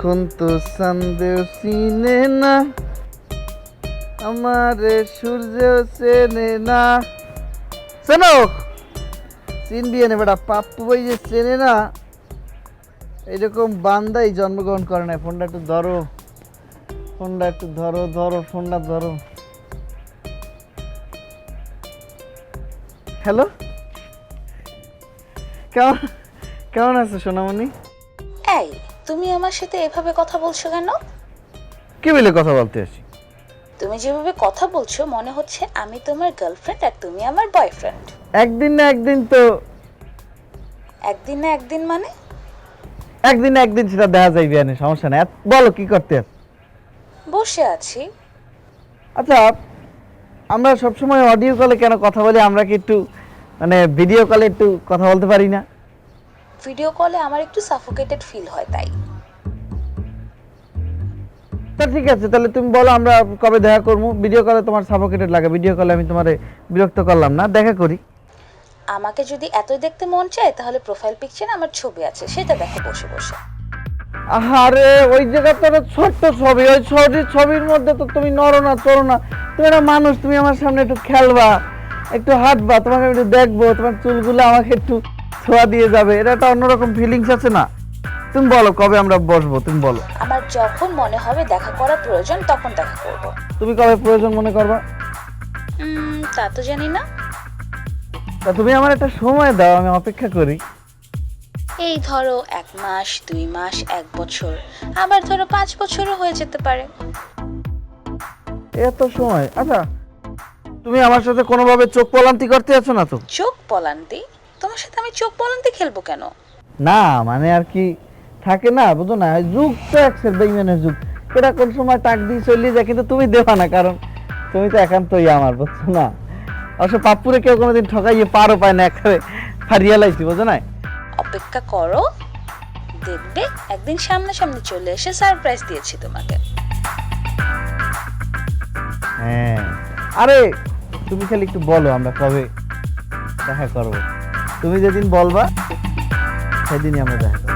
এখন তো সন্দেহ চিনে না, আমারে সূর্য চেনে না। শোনো, চিনবি না বেটা, পাপ্পু ভাই যে চেনে না এইরকম বান্দাই জন্মগ্রহণ করে না। ফোনটা একটু ধরো, ফোনটা একটু ধরো, ধরো ফোনটা ধরো। হ্যালো, কেমন কেমন আছো সোনামণি? এই, তুমি আমার সাথে এভাবে কথা বলছো কেন? কি বলে কথা বলতে আসি? তুমি যেভাবে কথা বলছো মনে হচ্ছে আমি তোমার গার্লফ্রেন্ড আর তুমি আমার বয়ফ্রেন্ড। একদিন না একদিন তো, একদিন না একদিন মানে? একদিন না একদিন সেটা দেখা যাইবে, আনে সমস্যা নাই। বলো কি করতে আছো? বসে আছি। আচ্ছা, আমরা সবসময় অডিও কলে কেন কথা বলি? আমরা কি একটু মানে ভিডিও কলে একটু কথা বলতে পারি না? ভিডিও কলে আমার একটু সাফোকেটেড ফিল হয় তাই। তা ঠিক আছে, তাহলে তুমি বলো আমরা কবে দেখা করবো? ভিডিও কলে তোমার সাফোকেটেড লাগে, ভিডিও কলে আমি তোমারে বিরক্ত করলাম না, দেখা করি। আমাকে যদি এতই দেখতে মন চায় তাহলে প্রোফাইল পিকচারে আমার ছবি আছে, সেটা দেখো বসে বসে। আরে ওই জায়গাটা তো ছোট্ট ছবি, ওই ছবির মধ্যে তো তুমি নড়ো না চড়ো না। তুমি একটা মানুষ, তুমি আমার সামনে একটু খেলবা, একটু হাঁটবা, তোমাকে আমি একটু দেখবো, তোমার চুলগুলো আমাকে একটু ছোঁয়া দিয়ে যাবে, এটা একটা অন্যরকম ফিলিংস আছে না? তুমি বলো কবে আমরা বসবো, তুমি বলো। আমার যখন মনে হবে দেখা করা প্রয়োজন তখন দেখা করব। তুমি কবে প্রয়োজন মনে করবা? তা তো জানি না। তা তুমি আমার একটা সময় দাও, আমি অপেক্ষা করি। এই ধরো 1 মাস, 2 মাস, 1 বছর, আবার ধরো 5 বছরও হয়ে যেতে পারে। এত সময়? আচ্ছা, তুমি আমার সাথে কোনোভাবে চোখ পলান্তি করতে আছো না তো? চোখ পলান্তি? তোমার সাথে আমি চোখ পলান্তি খেলবো কেন? না মানে আর কি থাকে না, বুঝো না, যুগ তো একসের বেইমানের যুগ। এটা কোন সময় টাক দিয়ে চলিয়ে যায়, কিন্তু তুমি দেবা না, কারণ তুমি তো একান্তই আমার, বুঝছো না? অবশ্য পাপ্পুরে কেউ কোনোদিন ঠকাইয়ে পারও পায় না, একেবারে ফারিয়া লাইছি, বুঝো না? অপেক্ষা করো, দেখবে একদিন সামনাসামনি চলে এসে সারপ্রাইজ দিয়েছি তোমাকে। হ্যাঁ, আরে তুমি খালি একটু বলো আমরা কবে দেখা করবো। তুমি যেদিন বলবা সেদিনই আমরা দেখা করবো।